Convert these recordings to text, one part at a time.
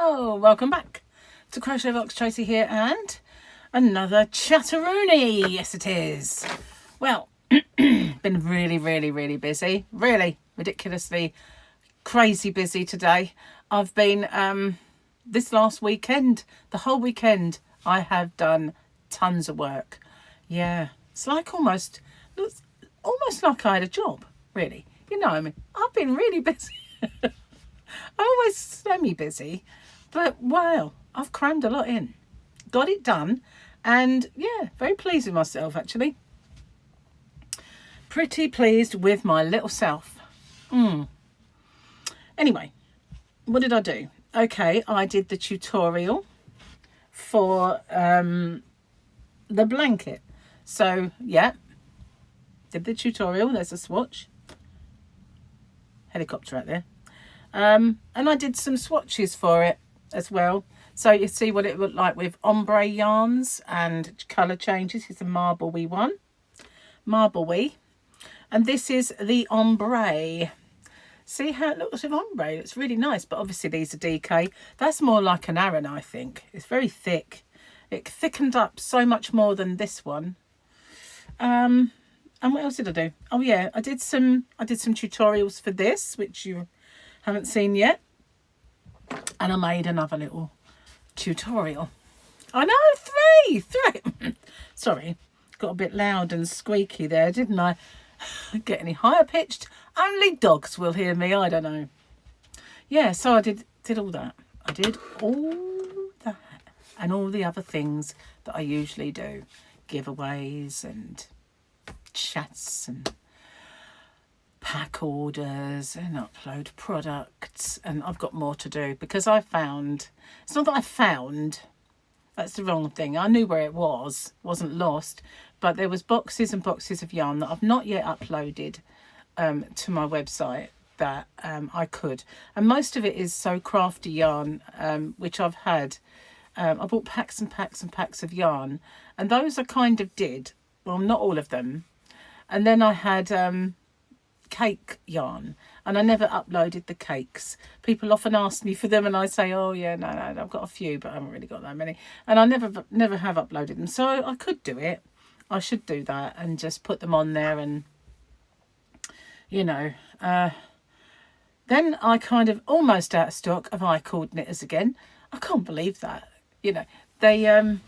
Hello, welcome back to Crochet Box. Tracy here, and another chatteroony. Yes, it is. Well, been really busy. Really ridiculously crazy busy today. I've been this last weekend, the whole weekend, I have done tons of work. Yeah, it's like almost like I had a job. Really, you know, I mean, I've been really busy. I'm always semi-busy, but wow, I've crammed a lot in. Got it done, and yeah, very pleased with myself, actually. Pretty pleased with my little self. Anyway, what did I do? Okay, I did the tutorial for the blanket. So, yeah, did the tutorial. There's a swatch. Helicopter out there. And I did some swatches for it as well. So you see what it looked like with ombre yarns and colour changes. It's a marble-y one. Marble-y. And this is the ombre. See how it looks with ombre? It's really nice, but obviously these are DK. That's more like an Aran, I think. It's very thick. It thickened up so much more than this one. And what else did I do? Oh yeah, I did some tutorials for this, which you haven't seen yet, and I made another little tutorial. I know, three. Sorry, got a bit loud and squeaky there, didn't I? Get any higher pitched? Only dogs will hear me. I don't know. Yeah, so I did all that. I did all that and all the other things that I usually do, giveaways and chats and pack orders and upload products, and I've got more to do because I found, it's not that I found, that's the wrong thing, I knew where it wasn't lost, but there was boxes and boxes of yarn that I've not yet uploaded to my website that I could, and most of it is So Crafty yarn, which I've had. I bought packs and packs and packs of yarn, and those I kind of did, well, not all of them, and then I had cake yarn, and I never uploaded the cakes. People often ask me for them, and I say, oh yeah, no, I've got a few, but I haven't really got that many, and I never have uploaded them. So I could do it. I should do that and just put them on there, and you know, then I kind of almost out of stock of I-cord knitters again. I can't believe that. You know, they are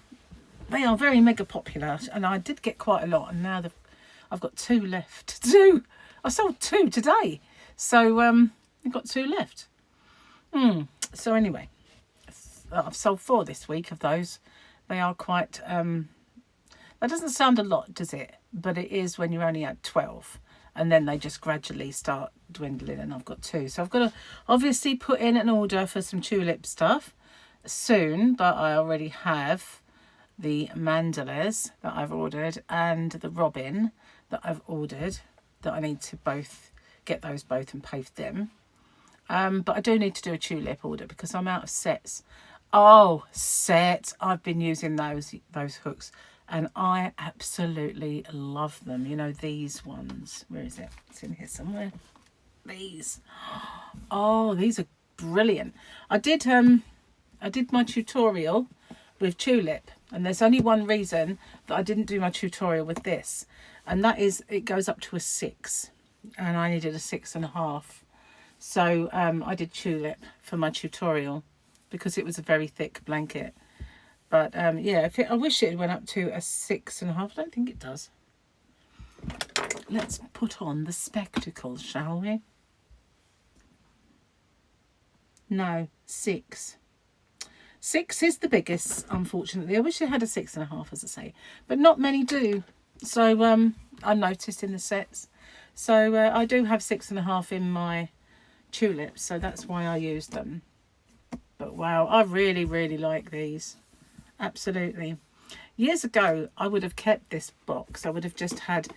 very mega popular, and I did get quite a lot, and now I've got 2 left. 2. I sold 2 today, so I've got 2 left. So anyway, I've sold 4 this week of those. They are quite, that doesn't sound a lot, does it? But it is when you're only at 12, and then they just gradually start dwindling, and I've got 2. So I've got to obviously put in an order for some tulip stuff soon, but I already have the mandalas that I've ordered and the robin that I've ordered, that I need to both get those both and pay for them. But I do need to do a tulip order because I'm out of sets. Oh, sets. I've been using those hooks, and I absolutely love them. You know, these ones. Where is it? It's in here somewhere. These. Oh, these are brilliant. I did my tutorial with tulip, and there's only one reason that I didn't do my tutorial with this, and that is it goes up to a 6, and I needed a 6.5. So I did tulip for my tutorial because it was a very thick blanket. But yeah, I wish it went up to a 6.5. I don't think it does. Let's put on the spectacles, shall we? No, 6. 6 is the biggest, unfortunately. I wish it had a 6.5, as I say, but not many do. So I noticed in the sets. So I do have 6.5 in my tulips, so that's why I used them. But wow, I really like these. Absolutely. Years ago, I would have kept this box. I would have just had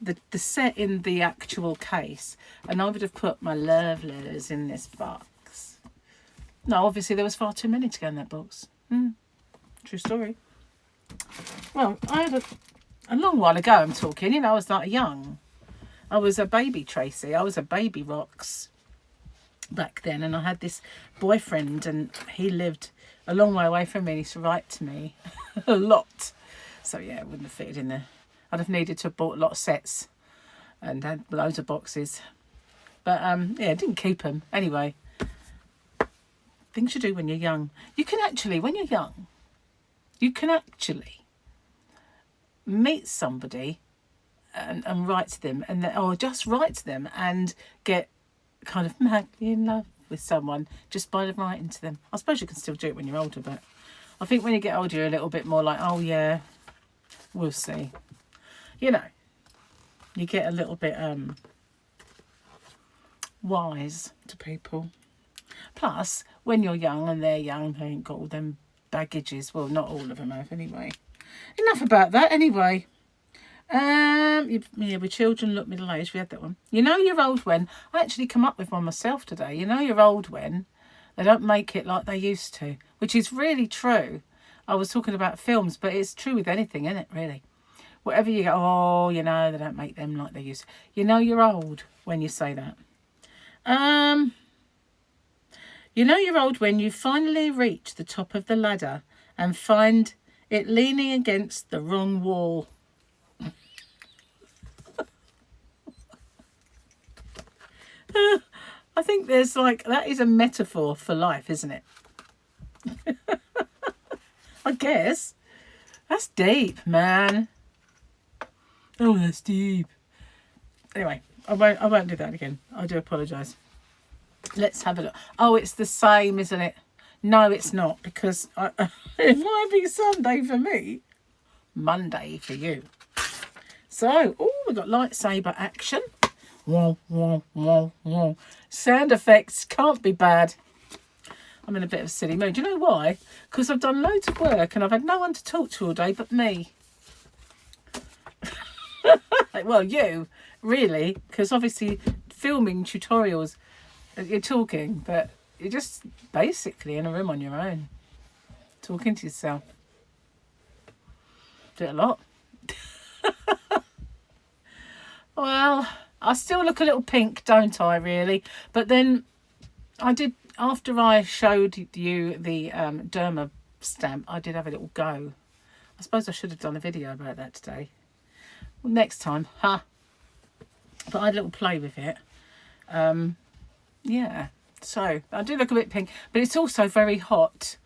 the set in the actual case, and I would have put my love letters in this box. No, obviously there was far too many to go in that box. True story. Well, I had a long while ago, I'm talking, you know, I was like young. I was a baby Tracy. I was a baby Rox. back then, and I had this boyfriend, and he lived a long way away from me, and he used to write to me a lot. So yeah, it wouldn't have fitted in there. I'd have needed to have bought a lot of sets and had loads of boxes. But yeah, I didn't keep them. Anyway, things you do when you're young. You can actually, when you're young, you can actually meet somebody and write to them, and or just write to them and get kind of madly in love with someone just by writing to them. I suppose you can still do it when you're older, but I think when you get older, you're a little bit more like, oh yeah, we'll see. You know, you get a little bit wise to people. Plus, when you're young and they're young, they ain't got all them baggages. Well, not all of them have anyway. Enough about that anyway. Yeah, with children look middle-aged. We had that one. You know you're old when... I actually come up with one myself today. You know you're old when they don't make it like they used to. Which is really true. I was talking about films, but it's true with anything, isn't it, really? Whatever you go, oh, you know, they don't make them like they used to. You know you're old when you say that. You know you're old when you finally reach the top of the ladder and find it leaning against the wrong wall. I think there's like, that is a metaphor for life, isn't it? I guess. That's deep, man. Oh, that's deep. Anyway, I won't do that again. I do apologise. Let's have a look. Oh, it's the same, isn't it? No, it's not, because it might be Sunday for me, Monday for you. So, oh, we've got lightsaber action. Wah, wah, wah, wah. Sound effects can't be bad. I'm in a bit of a silly mood. Do you know why? Because I've done loads of work and I've had no one to talk to all day but me. Well, you, really, because obviously filming tutorials, you're talking, but you're just basically in a room on your own, talking to yourself. Do it a lot. Well, I still look a little pink, don't I, really? But then I did, after I showed you the derma stamp, I did have a little go. I suppose I should have done a video about that today. Well, next time, huh? But I had a little play with it. Yeah, so I do look a bit pink, but it's also very hot.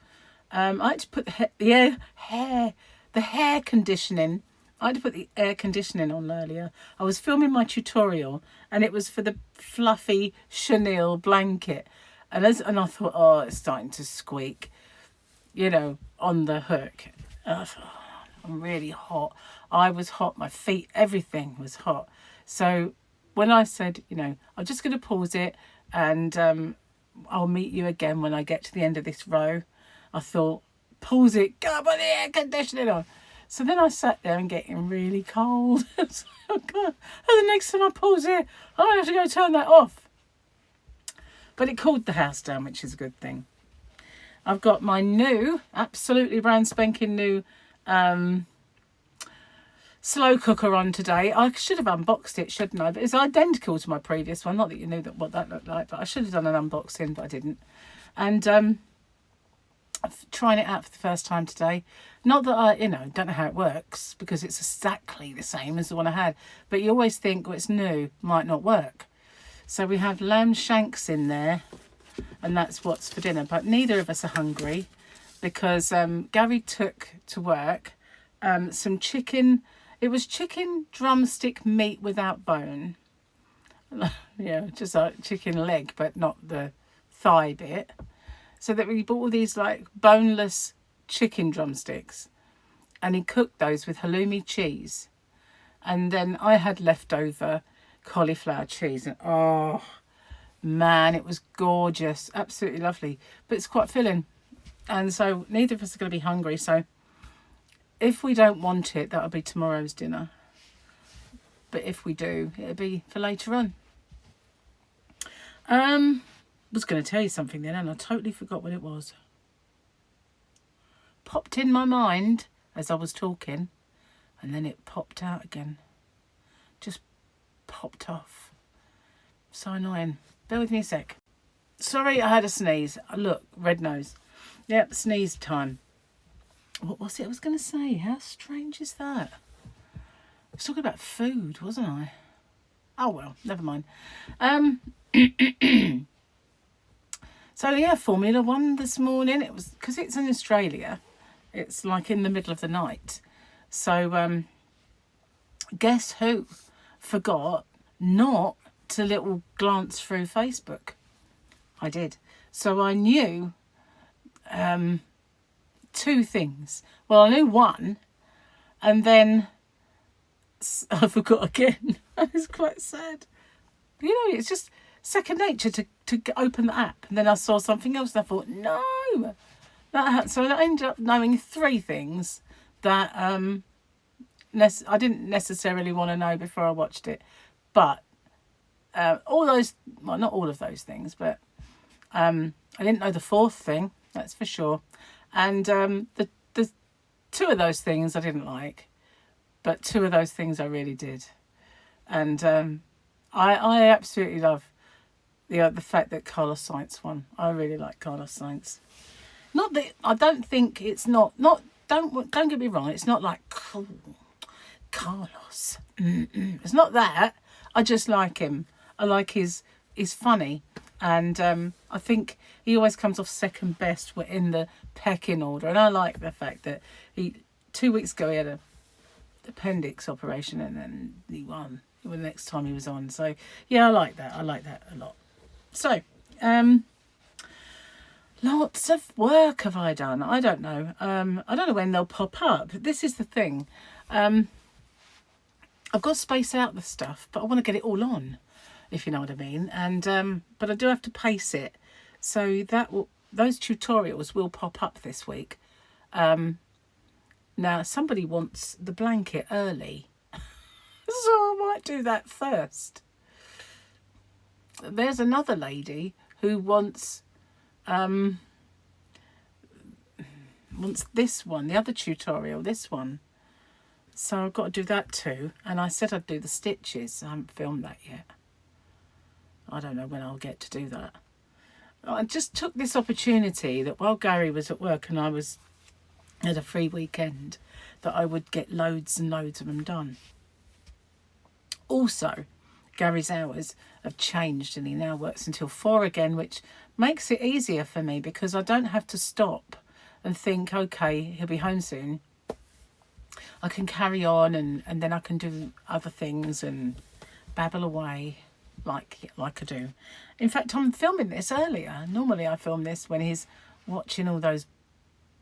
I had to put the hair conditioning. I had to put the air conditioning on earlier. I was filming my tutorial, and it was for the fluffy chenille blanket, and I thought, oh, it's starting to squeak, you know, on the hook. And I thought, oh, I'm really hot. I was hot. My feet, everything was hot. So when I said, you know, I'm just going to pause it, and I'll meet you again when I get to the end of this row, I thought, pause it, go put the air conditioning on. So then I sat there and getting really cold. So, oh God. And the next time I pause it, I have to go turn that off. But it cooled the house down, which is a good thing. I've got my new, absolutely brand spanking new slow cooker on today. I should have unboxed it, shouldn't I? But it's identical to my previous one. Not that you knew what that looked like, but I should have done an unboxing, but I didn't. And I'm trying it out for the first time today. Not that I, you know, don't know how it works, because it's exactly the same as the one I had. But you always think, well, it's new, might not work. So we have lamb shanks in there, and that's what's for dinner. But neither of us are hungry, because Gary took to work some chicken. It was chicken drumstick meat without bone. Yeah, just like chicken leg, but not the thigh bit. So that we bought all these like boneless chicken drumsticks, and he cooked those with halloumi cheese. And then I had leftover cauliflower cheese, and oh man, it was gorgeous, absolutely lovely. But it's quite filling, and so neither of us are going to be hungry. So if we don't want it, that'll be tomorrow's dinner. But if we do, it'll be for later on. Was going to tell you something then, and I totally forgot what it was. Popped in my mind as I was talking, and then it popped out again. Just popped off. So annoying. Bear with me a sec. Sorry, I had a sneeze. Look, red nose. Yep, sneeze time. What was it I was going to say? How strange is that? I was talking about food, wasn't I? Oh, well, never mind. So, yeah, Formula One this morning. It was because it's in Australia. It's like in the middle of the night. So, guess who forgot not to little glance through Facebook? I did. So I knew two things. Well, I knew one, and then I forgot again. It's quite sad. You know, it's just second nature to open the app, and then I saw something else, and I thought, no. So I ended up knowing three things that I didn't necessarily want to know before I watched it, but all those, well, not all of those things, but I didn't know the fourth thing, that's for sure. And the two of those things I didn't like, but two of those things I really did. And I absolutely love the fact that Carlos Sainz won. I really like Carlos Sainz. Not that I don't think it's not don't get me wrong. It's not like cool Carlos. It's not that. I just like him. I like he's funny, and I think he always comes off second best in the pecking order. And I like the fact that 2 weeks ago he had a appendix operation, and then he won the next time he was on. So yeah, I like that a lot. So lots of work have I done. I don't know. I don't know when they'll pop up. This is the thing. I've got to space out the stuff, but I want to get it all on, if you know what I mean. And but I do have to pace it, so those tutorials will pop up this week. Now somebody wants the blanket early, so I might do that first. There's another lady who wants this one, the other tutorial, this one. So I've got to do that too. And I said I'd do the stitches. I haven't filmed that yet. I don't know when I'll get to do that. I just took this opportunity that while Gary was at work and I was at a free weekend, that I would get loads and loads of them done. Also, Gary's hours have changed and he now works until 4 again, which makes it easier for me because I don't have to stop and think, okay, he'll be home soon. I can carry on and then I can do other things and babble away like I do. In fact, I'm filming this earlier. Normally I film this when he's watching all those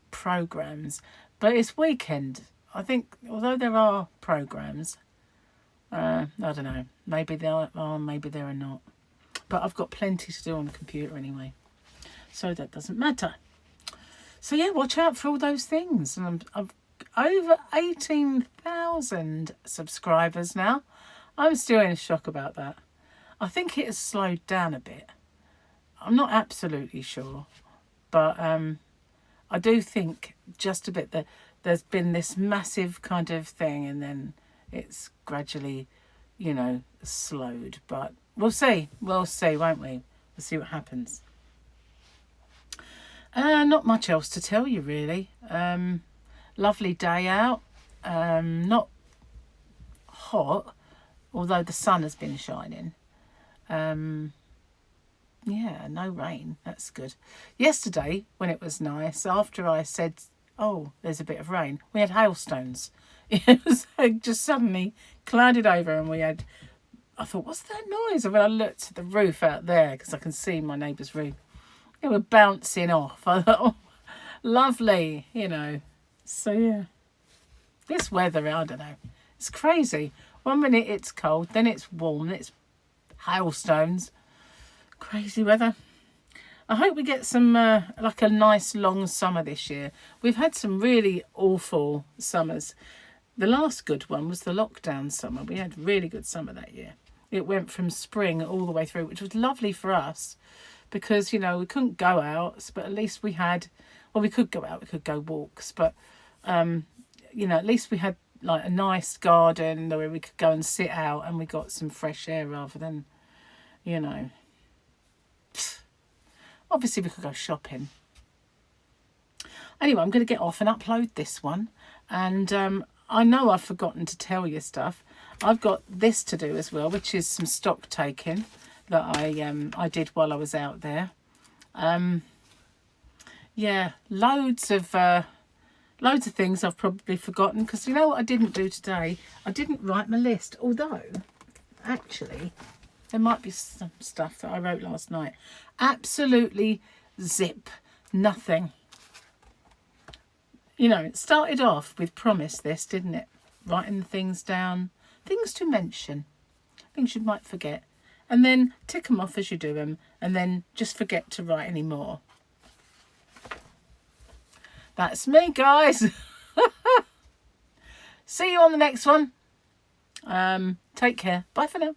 programs, but it's weekend. I think although there are programs, I don't know, maybe there are, maybe there are not, but I've got plenty to do on the computer anyway, so that doesn't matter. So yeah, watch out for all those things. And I've over 18,000 subscribers now. I'm still in shock about that. I think it has slowed down a bit. I'm not absolutely sure, but I do think just a bit that there's been this massive kind of thing and then it's gradually, you know, slowed. But we'll see, won't we? We'll see what happens. Not much else to tell you really. Lovely day out. Not hot, although the sun has been shining. Yeah, no rain. That's good. Yesterday, when it was nice, after I said, oh, there's a bit of rain, we had hailstones. It was just suddenly clouded over and I thought, what's that noise? And when I looked at the roof out there, because I can see my neighbour's roof, they were bouncing off. I thought, oh, lovely, you know. So, yeah. This weather, I don't know. It's crazy. 1 minute it's cold, then it's warm, then it's hailstones. Crazy weather. I hope we get some, like a nice long summer this year. We've had some really awful summers. The last good one was the lockdown summer. We had really good summer that year. It went from spring all the way through, which was lovely for us because, you know, we couldn't go out, but at least we had, well, we could go out, we could go walks, but, you know, at least we had like a nice garden where we could go and sit out and we got some fresh air rather than, you know, Obviously we could go shopping. Anyway, I'm going to get off and upload this one. And I know I've forgotten to tell you stuff. I've got this to do as well, which is some stock taking that I did while I was out there. Yeah, loads of things I've probably forgotten, because you know what I didn't do today? I didn't write my list, although actually there might be some stuff that I wrote last night. Absolutely zip, nothing. You know, it started off with promise this, didn't it? Writing the things down, things to mention, things you might forget. And then tick them off as you do them, and then just forget to write any more. That's me, guys. See you on the next one. Take care. Bye for now.